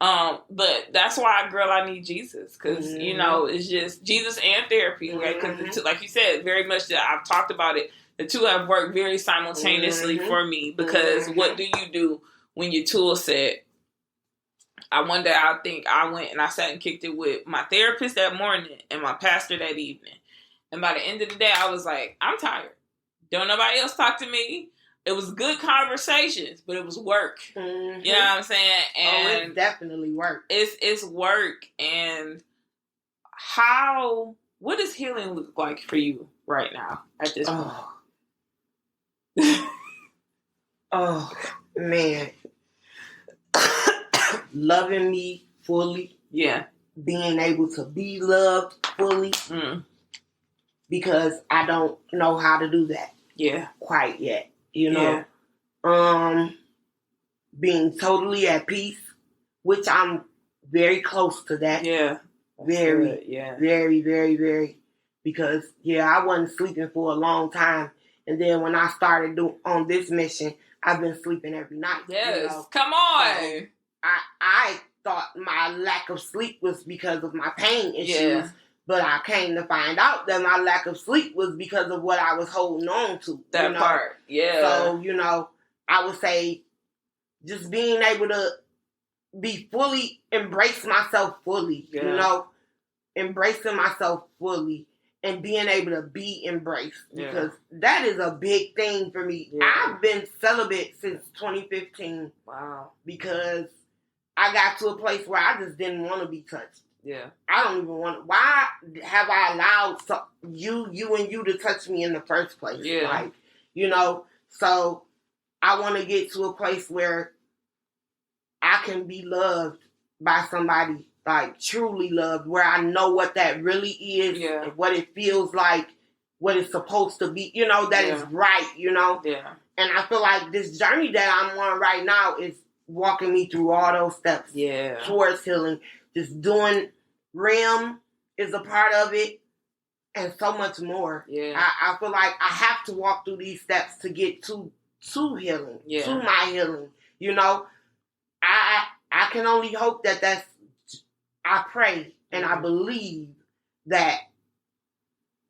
But that's why, girl, I need Jesus, because you know, it's just Jesus and therapy, right? Because like you said, very much that I've talked about it, the two have worked very simultaneously for me, because what do you do when your tool set? One day I think I went and I sat and kicked it with my therapist that morning and my pastor that evening. And by the end of the day, I was like, I'm tired. Don't nobody else talk to me. It was good conversations, but it was work. You know what I'm saying? And it's definitely work. It's work. And what does healing look like for you right now at this point? Oh, man. Loving me fully. Yeah. Being able to be loved fully. Because I don't know how to do that. Yeah. Quite yet. You know? Yeah. Being totally at peace, which I'm very close to that. Yeah. Very, good. Yeah. Very, very, very. Because, I wasn't sleeping for a long time. And then when I started on this mission, I've been sleeping every night. Yes. You know? Come on. So I thought my lack of sleep was because of my pain issues. Yeah. But I came to find out that my lack of sleep was because of what I was holding on to. That part. Yeah. So, I would say just being able to be fully, embrace myself fully, embracing myself fully and being able to be embraced, because that is a big thing for me. Yeah. I've been celibate since 2015. Wow. Because I got to a place where I just didn't want to be touched. Yeah. I don't even want to. Why have I allowed you to touch me in the first place? Yeah. Like, so I want to get to a place where I can be loved by somebody, like truly loved, where I know what that really is, and what it feels like, what it's supposed to be, that is right, Yeah. And I feel like this journey that I'm on right now is walking me through all those steps towards healing. Just doing REM is a part of it, and so much more. Yeah. I feel like I have to walk through these steps to get to healing, to my healing. I can only hope that I pray and I believe that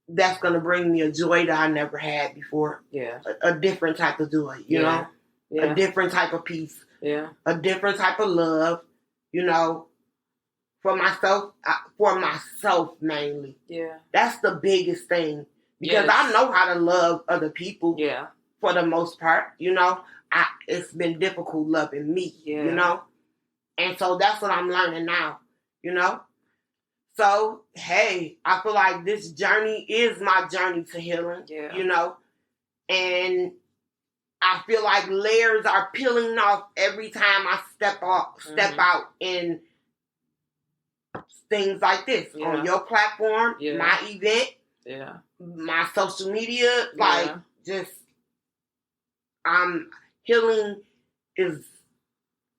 that's going to bring me a joy that I never had before. Yeah. A different type of joy, you know? Yeah. A different type of peace. Yeah. A different type of love, for myself mainly. Yeah. That's the biggest thing. Because I know how to love other people. Yeah. For the most part, it's been difficult loving me, And so that's what I'm learning now, So, hey, I feel like this journey is my journey to healing, And I feel like layers are peeling off every time I step out in things like this. On your platform, my event, my social media, just healing is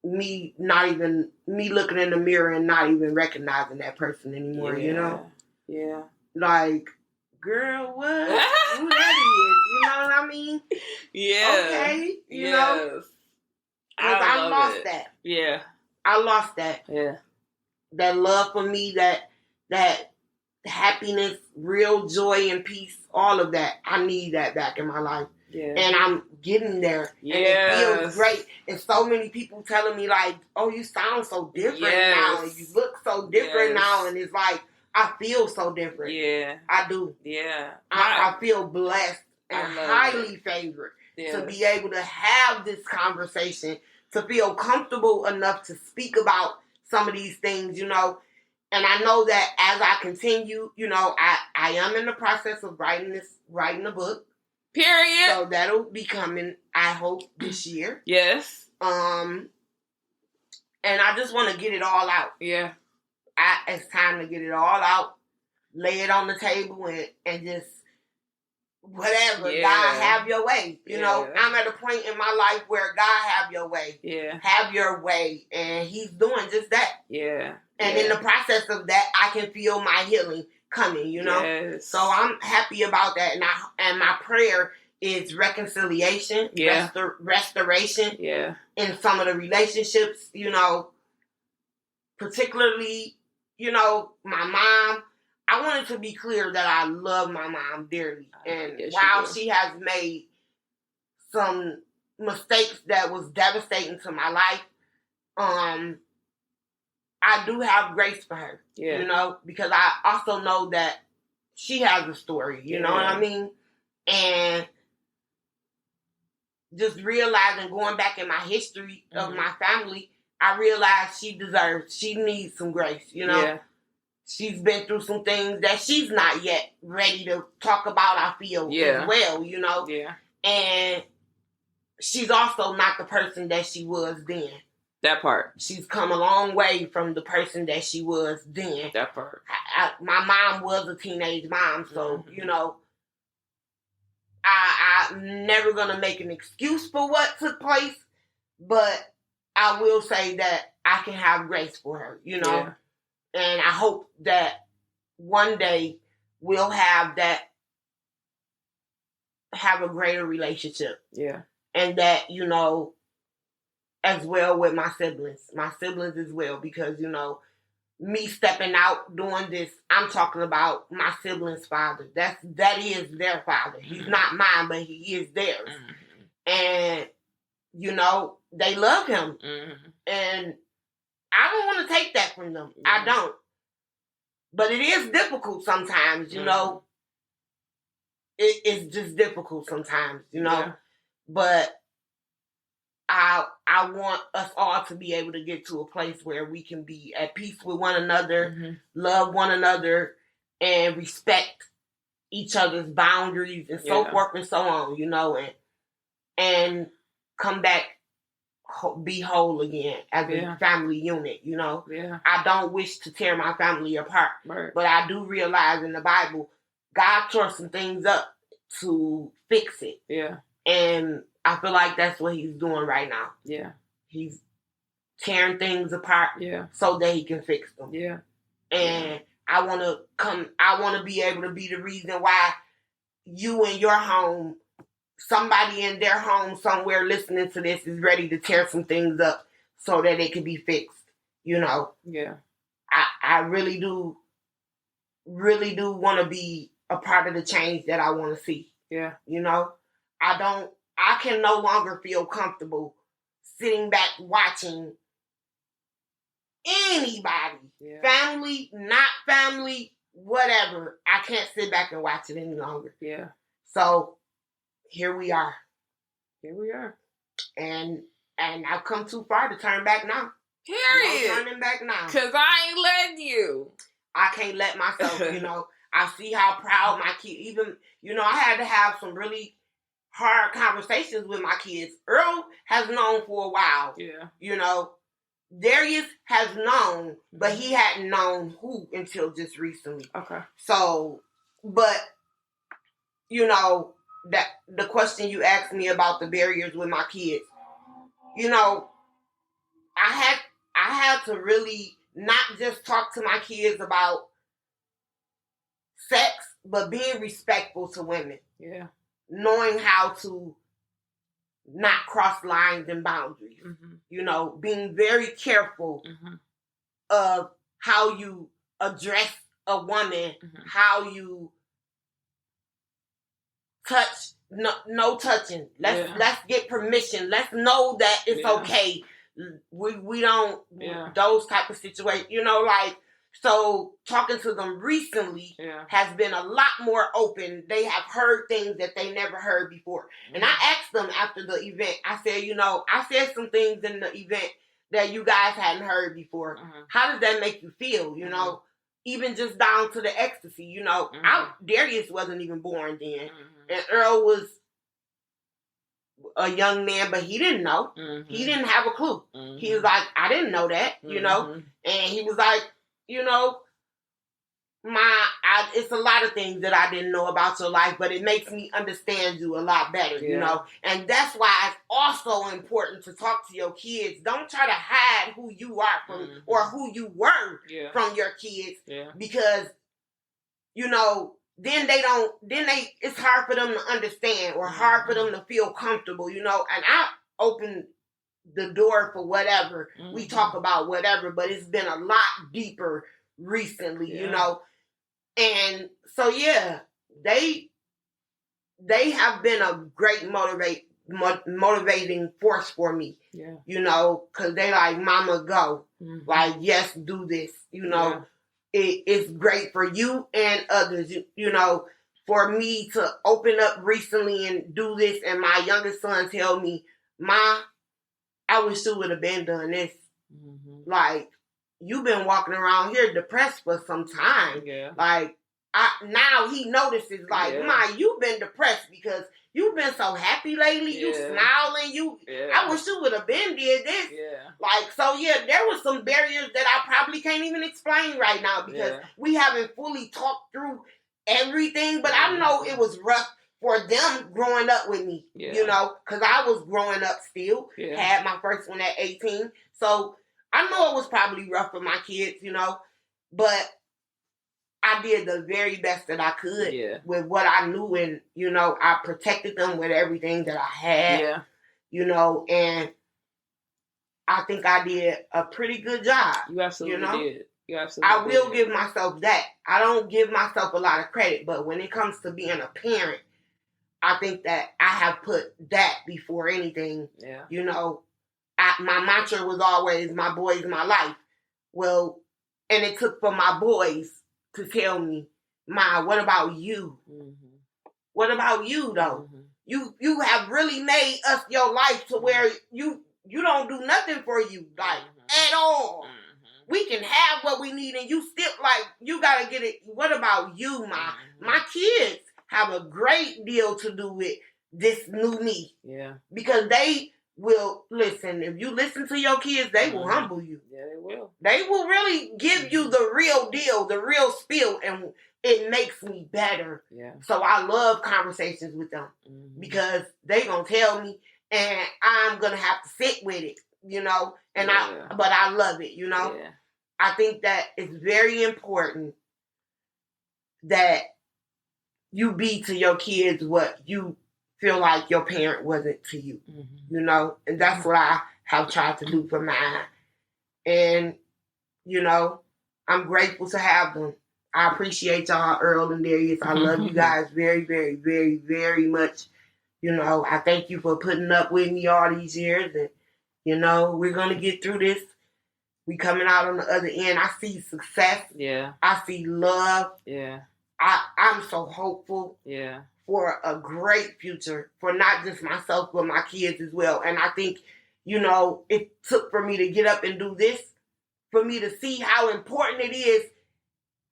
me looking in the mirror and not even recognizing that person anymore, Yeah. Like, girl, what? Who that is? You know what I mean? Yeah. Okay. You know? Because I lost that. Yeah. I lost that. Yeah. That love for me, that happiness, real joy and peace, all of that. I need that back in my life. Yeah. And I'm getting there. Yeah. And it feels great. And so many people telling me like, oh, you sound so different now. And you look so different now. And it's like, I feel so different. Yeah. I do. Yeah. I feel blessed and highly favored to be able to have this conversation, to feel comfortable enough to speak about some of these things, And I know that as I continue, I am in the process of writing a book. Period. So that'll be coming, I hope, this year. Yes. And I just want to get it all out. Yeah. It's time to get it all out, lay it on the table, and just whatever. Yeah. God, have your way. You know, I'm at a point in my life where God, have your way. Yeah. Have your way. And he's doing just that. Yeah. And in the process of that, I can feel my healing coming, you know? Yes. So I'm happy about that. And my prayer is reconciliation, restoration in some of the relationships, you know, particularly, you know, my mom. I wanted to be clear that I love my mom dearly. And while she has made some mistakes that was devastating to my life, I do have grace for her, you know, because I also know that she has a story, you know what I mean? And just realizing, going back in my history of my family, I realized she needs some grace, you know? Yeah. She's been through some things that she's not yet ready to talk about, I feel, as well, you know? Yeah. And she's also not the person that she was then. That part. She's come a long way from the person that she was then. That part. My mom was a teenage mom, so, you know, I'm never going to make an excuse for what took place, but I will say that I can have grace for her, you know? Yeah. And I hope that one day we'll have a greater relationship. Yeah. And that, you know, as well with my siblings as well, because, you know, me stepping out doing this, I'm talking about my siblings' father. That is their father. He's not mine, but he is theirs. And, you know, they love him. And I don't want to take that from them. I don't. But it is difficult sometimes, you know. It's just difficult sometimes, you know. Yeah. But I want us all to be able to get to a place where we can be at peace with one another, love one another, and respect each other's boundaries and so forth and so on, you know, and come back, be whole again as a family unit, you know. Yeah. I don't wish to tear my family apart, but I do realize in the Bible, God tore some things up to fix it. Yeah. And I feel like that's what he's doing right now. Yeah. He's tearing things apart so that he can fix them. Yeah. And I want to be able to be the reason why you in your home, somebody in their home somewhere listening to this is ready to tear some things up so that it can be fixed, you know? Yeah. I really do want to be a part of the change that I want to see. Yeah. You know? I can no longer feel comfortable sitting back watching anybody, family, not family, whatever. I can't sit back and watch it any longer. Yeah. So here we are. And I've come too far to turn back now. Period. No turning back now. Because I ain't letting you. I can't let myself, you know. I see how proud my kids, even, you know, I had to have some really hard conversations with my kids. Earl has known for a while. Yeah. You know, Darius has known, but he hadn't known who until just recently. Okay. So, but, you know, that the question you asked me about the barriers with my kids, you know, I had to really not just talk to my kids about sex, but being respectful to women. Yeah. Knowing how to not cross lines and boundaries. You know, being very careful of how you address a woman, how you touch, no touching. Let's get permission. Let's know that it's okay. We don't, those type of situations, you know, like, so talking to them recently has been a lot more open. They have heard things that they never heard before. And I asked them after the event, I said, you know, I said some things in the event that you guys hadn't heard before. How does that make you feel, you know? Even just down to the ecstasy, you know. Darius wasn't even born then. And Earl was a young man, but he didn't know. Mm-hmm. He didn't have a clue. Mm-hmm. He was like, I didn't know that, you know? And he was like, you know, it's a lot of things that I didn't know about your life, but it makes me understand you a lot better, you know? And that's why it's also important to talk to your kids. Don't try to hide who you are from or who you were from your kids because, you know, it's hard for them to understand or hard for them to feel comfortable, you know? And I open the door for whatever. We talk about whatever, but it's been a lot deeper recently, you know? And so, they have been a great motivating force for me, you know, because they like, Mama, go. Like, yes, do this, you know. It's great for you and others, you know, for me to open up recently and do this. And my youngest son tell me, Ma, I wish you would have been done this. Like, you've been walking around here depressed for some time. Like, now he notices, like, Ma, you've been depressed because you've been so happy lately. You smiling. I wish you would have been did this. Like, so, there was some barriers that I probably can't even explain right now because we haven't fully talked through everything. But I know it was rough for them growing up with me, you know, because I was growing up still. Had my first one at 18. So I know it was probably rough for my kids, you know, but I did the very best that I could with what I knew, and, you know, I protected them with everything that I had, you know, and I think I did a pretty good job. You absolutely did. You absolutely I will give myself that. I don't give myself a lot of credit, but when it comes to being a parent, I think that I have put that before anything. You know, my mantra was always, my boys, my life. Well, and it took for my boys to tell me, Ma, what about you? What about you, though? You have really made us your life to where you don't do nothing for you, like, at all. We can have what we need, and you still, like, you gotta get it. What about you, Ma? My kids have a great deal to do with this new me. Because they will listen. If you listen to your kids, they will humble you. They will. They will really give you the real deal, the real spill, and it makes me better. So I love conversations with them because they gonna tell me, and I'm gonna have to sit with it, you know. And but I love it, you know. I think that it's very important that you be to your kids what you feel like your parent wasn't to you, you know? And that's what I have tried to do for mine. And, you know, I'm grateful to have them. I appreciate y'all, Earl and Darius. I love you guys very, very, very, very much. You know, I thank you for putting up with me all these years. And, you know, we're going to get through this. We coming out on the other end. I see success. I see love. I'm so hopeful. For a great future for not just myself, but my kids as well. And I think, you know, it took for me to get up and do this, for me to see how important it is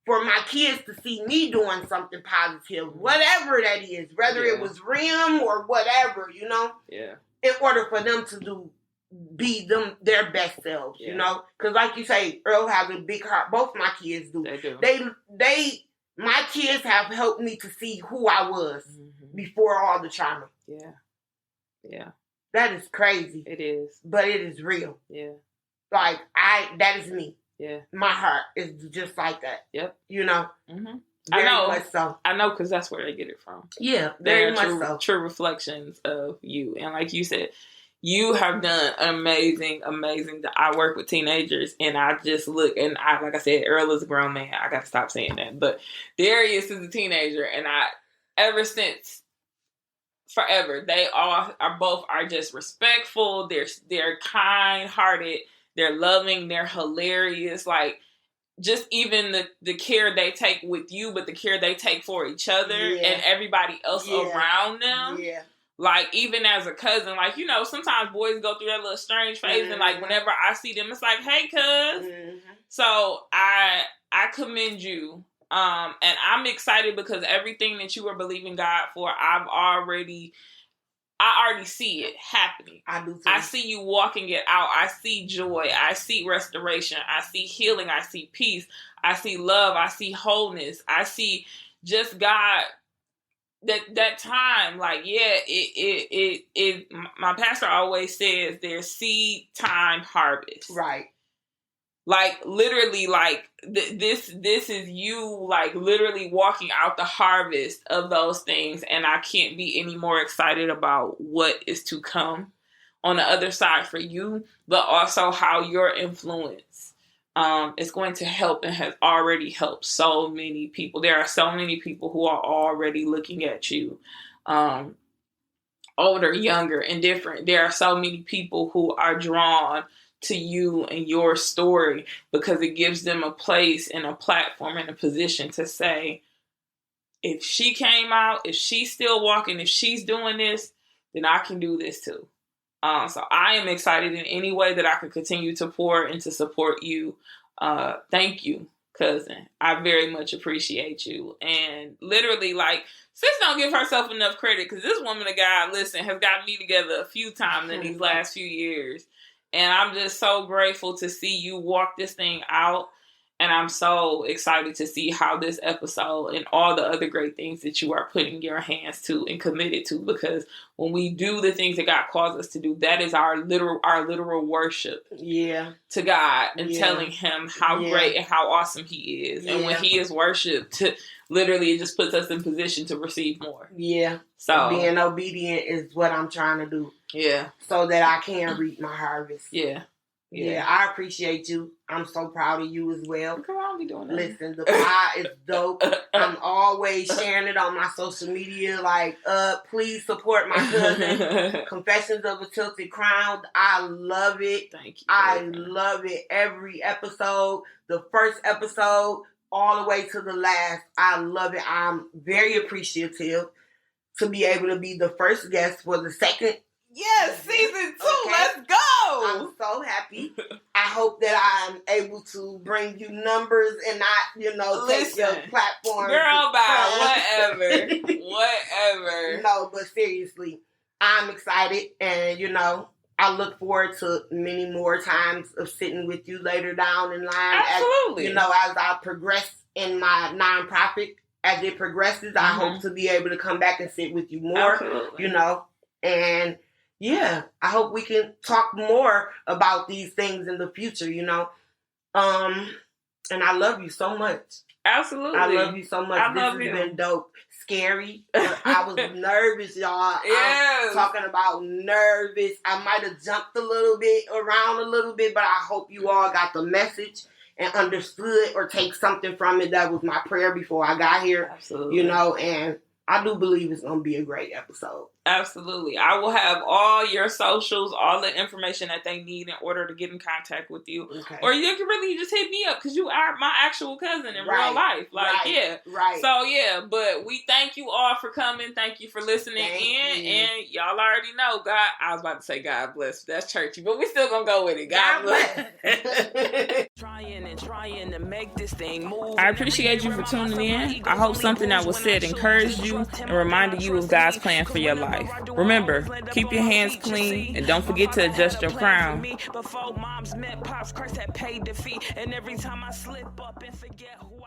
for my kids to see me doing something positive, whatever that is, whether it was RIM or whatever, you know, in order for them to be their best selves, you know, because like you say, Earl has a big heart. Both my kids do. They do. My kids have helped me to see who I was before all the trauma. That is crazy. It is. But it is real. Like, that is me. My heart is just like that. You know? Very much so. I know, because that's where they get it from. Very much so. True reflections of you. And like you said, you have done amazing. I work with teenagers, and I just look, and like I said, Earl is a grown man. I got to stop saying that. But Darius is a teenager, and ever since forever, they all are just respectful. They're kind-hearted. They're loving. They're hilarious. Like, just even the care they take with you, but the care they take for each other and everybody else around them. Like, even as a cousin, like, you know, sometimes boys go through that little strange phase, and like, whenever I see them, it's like, hey, cuz. So I commend you. And I'm excited because everything that you are believing God for, I've already I already see it happening. I do too. I see you walking it out. I see joy. I see restoration. I see healing. I see peace. I see love. I see wholeness. I see just God. That time, like, yeah, it my pastor always says there's seed time harvest. Right. Like, literally, like, this is you, like, literally walking out the harvest of those things. And I can't be any more excited about what is to come on the other side for you, but also how your influence is going to help and has already helped so many people. There are so many people who are already looking at you, older, younger, and different. There are so many people who are drawn to you and your story because it gives them a place and a platform and a position to say, if she came out, if she's still walking, if she's doing this, then I can do this too. So I am excited in any way that I can continue to pour and to support you. Thank you, cousin. I very much appreciate you. And literally, like, sis don't give herself enough credit because this woman of God, listen, has gotten me together a few times in these last few years. And I'm just so grateful to see you walk this thing out. And I'm so excited to see how this episode and all the other great things that you are putting your hands to and committed to. Because when we do the things that God calls us to do, that is our literal worship to God and telling him how great and how awesome he is. And when he is worshipped, literally it just puts us in position to receive more. Yeah. So being obedient is what I'm trying to do. Yeah. So that I can reap my harvest. Yeah. Yeah, I appreciate you. I'm so proud of you as well. Come on, be doing that. Listen, the pie is dope. I'm always sharing it on my social media. Like, please support my cousin. Confessions of a Tilted Crown. I love it. Thank you. I love it. Every episode, the first episode, all the way to the last. I love it. I'm very appreciative to be able to be the first guest for the second. Yes, season 2. Okay. Let's go. I'm so happy. I hope that I'm able to bring you numbers and not, take your platform. Girl, bye. Whatever. No, but seriously, I'm excited and, I look forward to many more times of sitting with you later down in line. Absolutely. As I progress in my nonprofit, as it progresses, I hope to be able to come back and sit with you more. Absolutely. And yeah, I hope we can talk more about these things in the future, And I love you so much. Absolutely. I love you so much. This has been dope. Scary. I was nervous, y'all. Yes. I'm talking about nervous. I might have jumped around a little bit, but I hope you all got the message and understood or take something from it. That was my prayer before I got here. Absolutely. And I do believe it's going to be a great episode. Absolutely. I will have all your socials, all the information that they need in order to get in contact with you. Okay. Or you can really just hit me up because you are my actual cousin in real life. Right. So, but we thank you all for coming. Thank you for listening in. And y'all already know, I was about to say God bless. That's churchy, but we still going to go with it. God bless. Trying to make this thing move. I appreciate you for tuning in. I hope something that was said encouraged you and reminded you of God's plan for your life. Remember, keep your hands clean and don't forget to adjust your crown. Before moms met, pops, Christ had paid the fee, and every time I slip up and forget who